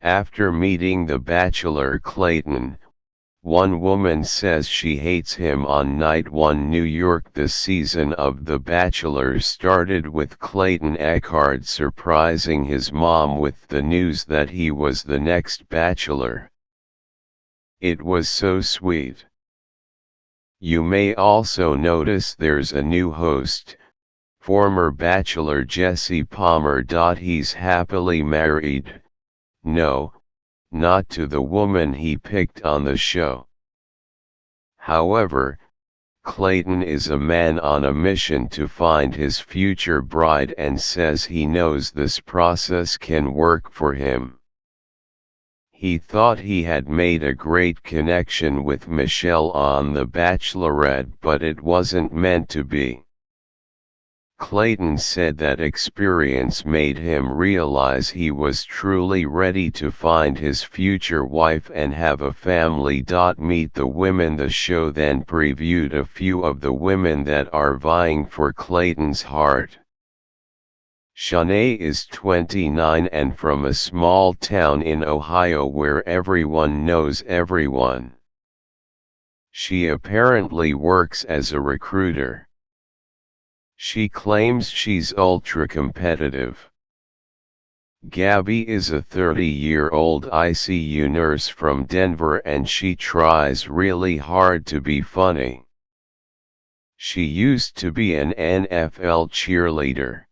After meeting the Bachelor Clayton, one woman says she hates him. On night 1 New York. The season of The Bachelor started with Clayton Eckhart surprising his mom with the news that he was the next Bachelor. It was so sweet. You may also notice there's a new host, former Bachelor Jesse Palmer. He's happily married. No, not to the woman he picked on the show. However, Clayton is a man on a mission to find his future bride and says he knows this process can work for him. He thought he had made a great connection with Michelle on The Bachelorette, but it wasn't meant to be. Clayton said that experience made him realize he was truly ready to find his future wife and have a family. Meet the women. The show then previewed a few of the women that are vying for Clayton's heart. Shanae is 29 and from a small town in Ohio where everyone knows everyone. She apparently works as a recruiter. She claims she's ultra competitive. Gabby is a 30-year-old ICU nurse from Denver and she tries really hard to be funny. She used to be an NFL cheerleader.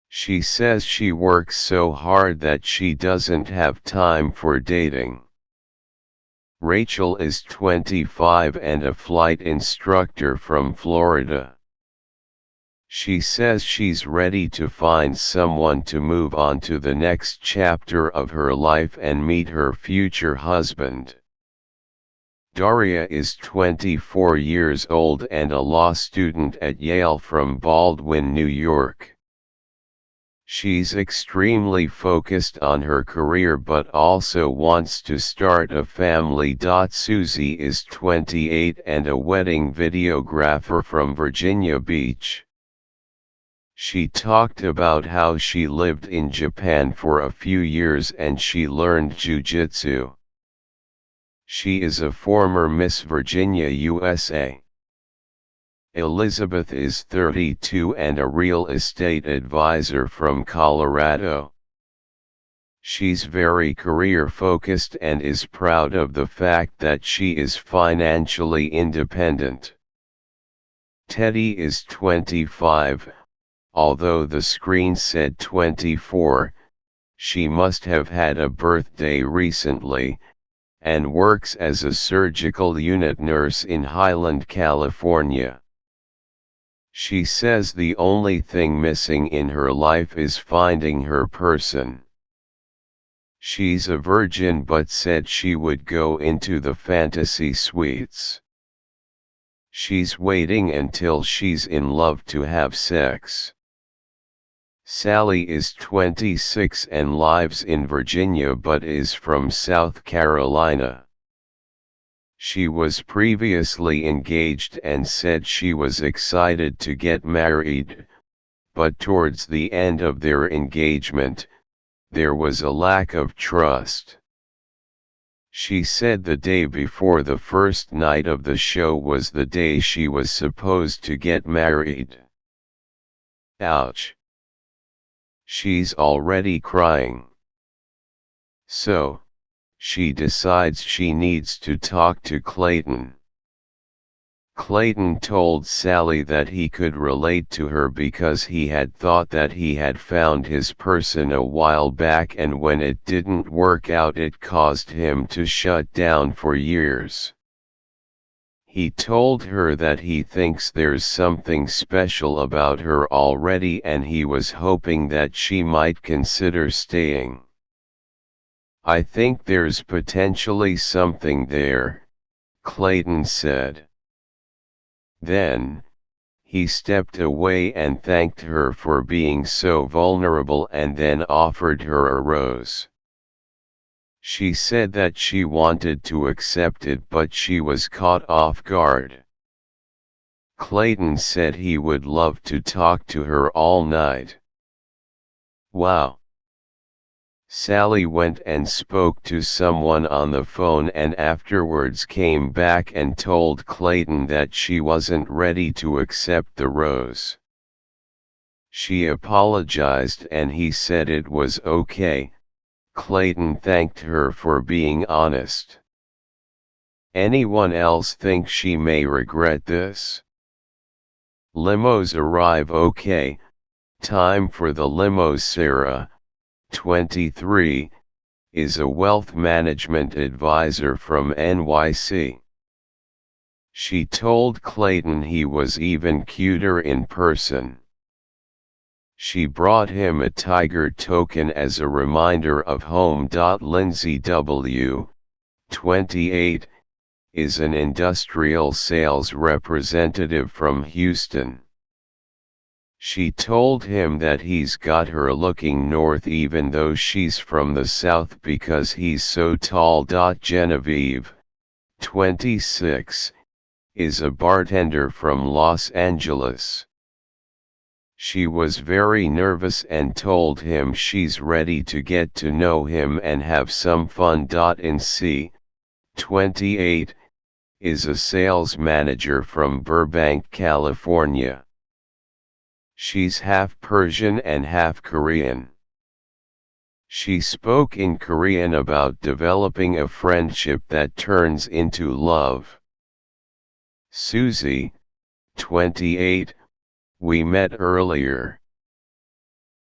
She says she works so hard that she doesn't have time for dating. Rachel is 25 and a flight instructor from Florida. She says she's ready to find someone to move on to the next chapter of her life and meet her future husband. Daria is 24 years old and a law student at Yale from Baldwin, New York. She's extremely focused on her career but also wants to start a family. Susie is 28 and a wedding videographer from Virginia Beach. She talked about how she lived in Japan for a few years and she learned jiu-jitsu. She is a former Miss Virginia USA. Elizabeth is 32 and a real estate advisor from Colorado. She's very career-focused and is proud of the fact that she is financially independent. Teddy is 25, although the screen said 24, she must have had a birthday recently, and works as a surgical unit nurse in Highland, California. She says the only thing missing in her life is finding her person. She's a virgin but said she would go into the fantasy suites. She's waiting until she's in love to have sex. Sally is 26 and lives in Virginia but is from South Carolina. She was previously engaged and said she was excited to get married, but towards the end of their engagement, there was a lack of trust. She said the day before the first night of the show was the day she was supposed to get married. Ouch. She's already crying. So, she decides she needs to talk to Clayton. Clayton told Sally that he could relate to her because he had thought that he had found his person a while back and when it didn't work out it caused him to shut down for years. He told her that he thinks there's something special about her already and he was hoping that she might consider staying. I think there's potentially something there, Clayton said. Then, he stepped away and thanked her for being so vulnerable and then offered her a rose. She said that she wanted to accept it but she was caught off guard. Clayton said he would love to talk to her all night. Wow. Sally went and spoke to someone on the phone and afterwards came back and told Clayton that she wasn't ready to accept the rose. She apologized and he said it was okay. Clayton thanked her for being honest. Anyone else think she may regret this? Limos arrive. Okay, time for the limos. Sarah, 23, is a wealth management advisor from NYC. She told Clayton he was even cuter in person. She brought him a tiger token as a reminder of home. Lindsay W., 28, is an industrial sales representative from Houston. She told him that he's got her looking north even though she's from the south because he's so tall. Genevieve, 26, is a bartender from Los Angeles. She was very nervous and told him she's ready to get to know him and have some fun. C, 28, is a sales manager from Burbank, California. She's half Persian and half Korean. She spoke in Korean about developing a friendship that turns into love. Susie, 28, we met earlier.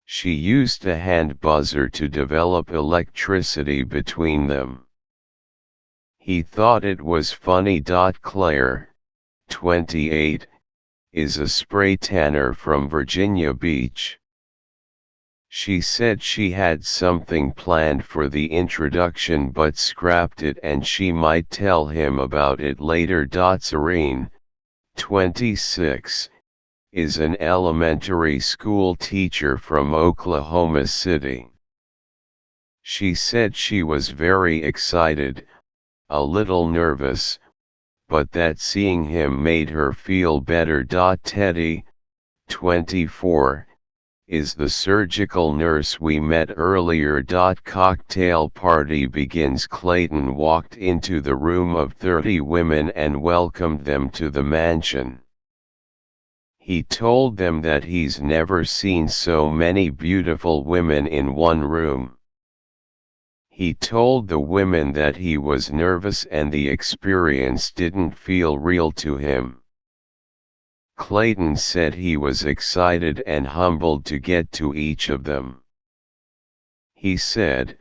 She used a hand buzzer to develop electricity between them. He thought it was funny. Claire, 28, is a spray tanner from Virginia Beach. She said she had something planned for the introduction but scrapped it and she might tell him about it later. Serene, 26, is an elementary school teacher from Oklahoma City. She said she was very excited, a little nervous, but that seeing him made her feel better. Teddy, 24, is the surgical nurse we met earlier. Cocktail party begins. Clayton walked into the room of 30 women and welcomed them to the mansion. He told them that he's never seen so many beautiful women in one room. He told the women that he was nervous and the experience didn't feel real to him. Clayton said he was excited and humbled to get to each of them. He said,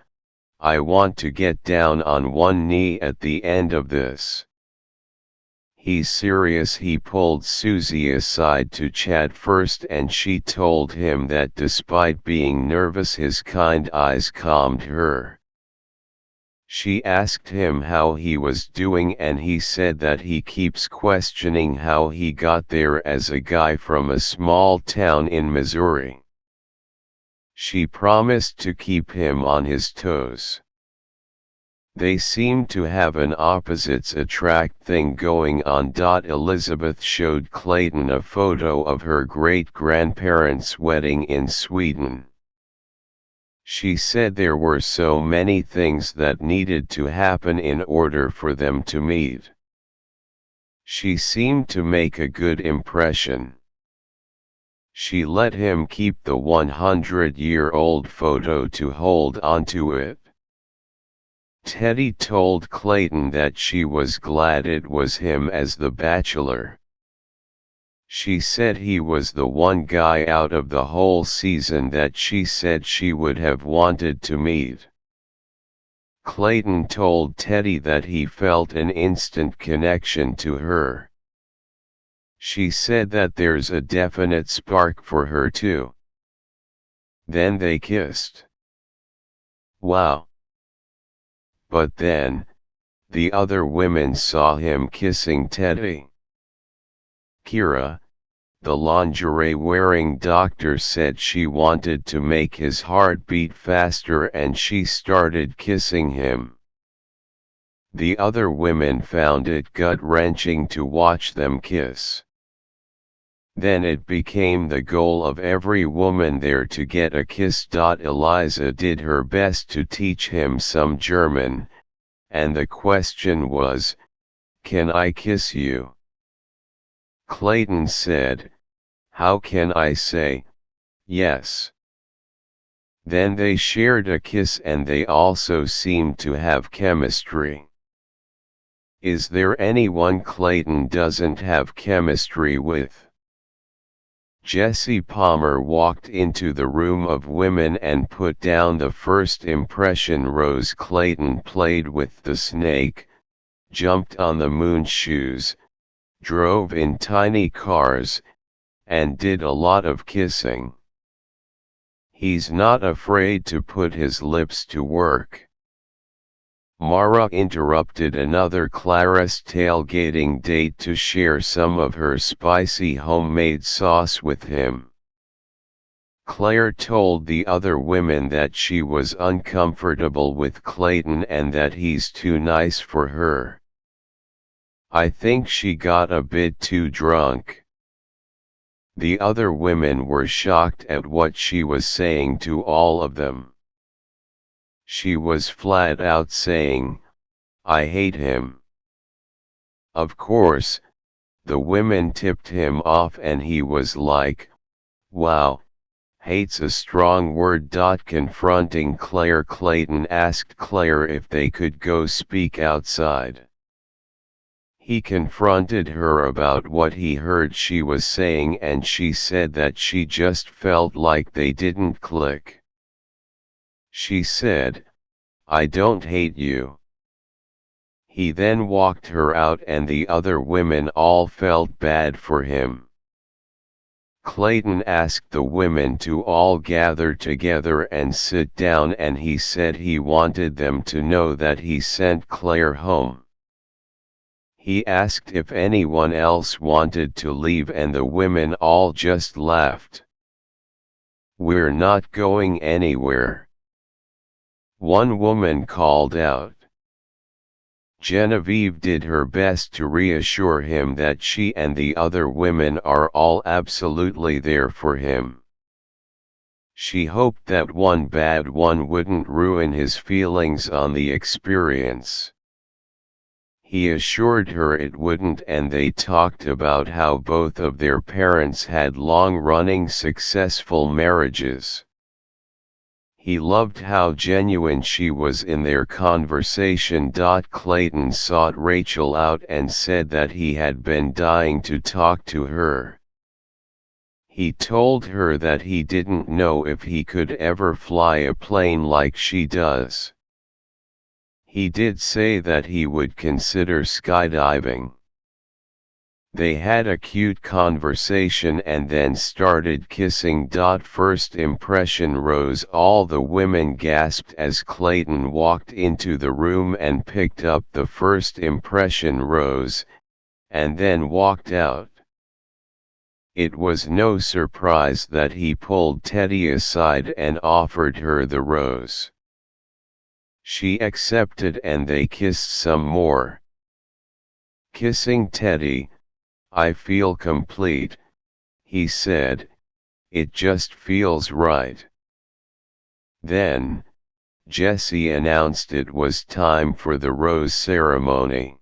"I want to get down on one knee at the end of this." He's serious. He pulled Susie aside to chat first and she told him that despite being nervous his kind eyes calmed her. She asked him how he was doing and he said that he keeps questioning how he got there as a guy from a small town in Missouri. She promised to keep him on his toes. They seemed to have an opposites attract thing going on. Elizabeth showed Clayton a photo of her great-grandparents' wedding in Sweden. She said there were so many things that needed to happen in order for them to meet. She seemed to make a good impression. She let him keep the 100-year-old photo to hold onto it. Teddy told Clayton that she was glad it was him as the bachelor. She said he was the one guy out of the whole season that she said she would have wanted to meet. Clayton told Teddy that he felt an instant connection to her. She said that there's a definite spark for her too. Then they kissed. Wow. But then, the other women saw him kissing Teddy. Kira, the lingerie-wearing doctor, said she wanted to make his heart beat faster and she started kissing him. The other women found it gut-wrenching to watch them kiss. Then it became the goal of every woman there to get a kiss. Eliza did her best to teach him some German, and the question was, "Can I kiss you?" Clayton said, "How can I say yes?" Then they shared a kiss and they also seemed to have chemistry. Is there anyone Clayton doesn't have chemistry with? Jesse Palmer walked into the room of women and put down the first impression rose. Clayton played with the snake, jumped on the moon shoes, drove in tiny cars, and did a lot of kissing. He's not afraid to put his lips to work. Mara interrupted another Claris tailgating date to share some of her spicy homemade sauce with him. Claire told the other women that she was uncomfortable with Clayton and that he's too nice for her. I think she got a bit too drunk. The other women were shocked at what she was saying to all of them. She was flat out saying, "I hate him." Of course, the women tipped him off and he was like, "Wow, hate's a strong word." Confronting Claire, Clayton asked Claire if they could go speak outside. He confronted her about what he heard she was saying and she said that she just felt like they didn't click. She said, "I don't hate you." He then walked her out and the other women all felt bad for him. Clayton asked the women to all gather together and sit down and he said he wanted them to know that he sent Claire home. He asked if anyone else wanted to leave and the women all just laughed. "We're not going anywhere," one woman called out. Genevieve did her best to reassure him that she and the other women are all absolutely there for him. She hoped that one bad one wouldn't ruin his feelings on the experience. He assured her it wouldn't and they talked about how both of their parents had long-running successful marriages. He loved how genuine she was in their conversation. Clayton sought Rachel out and said that he had been dying to talk to her. He told her that he didn't know if he could ever fly a plane like she does. He did say that he would consider skydiving. They had a cute conversation and then started kissing. First impression rose. All the women gasped as Clayton walked into the room and picked up the first impression rose, and then walked out. It was no surprise that he pulled Teddy aside and offered her the rose. She accepted and they kissed some more. Kissing Teddy, "I feel complete," he said, "it just feels right." Then, Jesse announced it was time for the rose ceremony.